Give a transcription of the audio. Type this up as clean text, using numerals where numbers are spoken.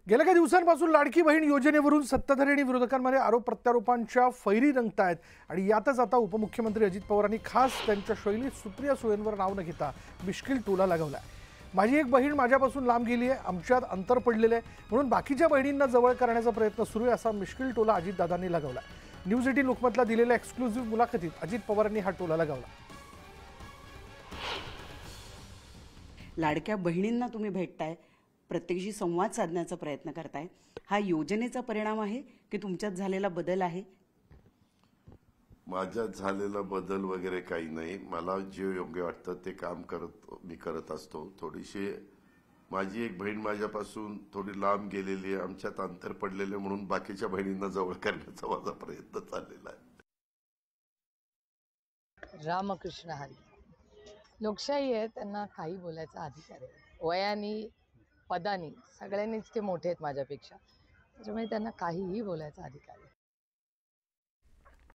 गेल्या काही दिवसांपासून लाडकी बहीण योजनेवरून सत्ताधारी आणि विरोधकांमध्ये आरोप प्रत्यारोपांच्या फैरी रंगतायत आणि यातच आता उपमुख्यमंत्री अजित पवारांनी खास त्यांच्या शैलीत सुप्रिया सुळेंवर नाव न घेता मिश्किल टोला लगावलाय। माझी एक बहीण माझ्यापासून लांब गेली आहे, आमच्यात अंतर पडलेले आहे, म्हणून बाकीच्या बहिणींना जवळ करण्याचा प्रयत्न सुरू आहे, असा मिश्किल टोला अजितदादांनी लगावलाय। न्यूज 18 लोकमतला दिलेल्या एक्सक्लुझिव्ह मुलाखतीत अजित पवारांनी हा टोला लगावला। लाडक्या बहिणींना तुम्ही भेटताय, प्रत्येकाशी संवाद साधण्याचा प्रयत्न करताय, हा योजनेचा परिणाम आहे की तुमच्यात झालेला बदल आहे? माझ्यात झालेला बदल वगैरे काही नाही। मला जे योग्य वाटतं ते काम मी करत असतो। थोडीशी माझी एक बहीण माझ्यापासून थोडी लांब गेलेली आहे, आमच्यात अंतर पडलेले, म्हणून बाकीच्या बहिणींना जवळ करण्याचा माझा प्रयत्न चाललेला आहे। रामकृष्ण हरी। लोकशाही आहे, त्यांना काही बोलायचा अधिकार आहे। वयाने पदानी सगळ्यांनीच ते मोठे आहेत माझ्यापेक्षा, त्याच्यामुळे त्यांना काहीही बोलायचा अधिकार आहे।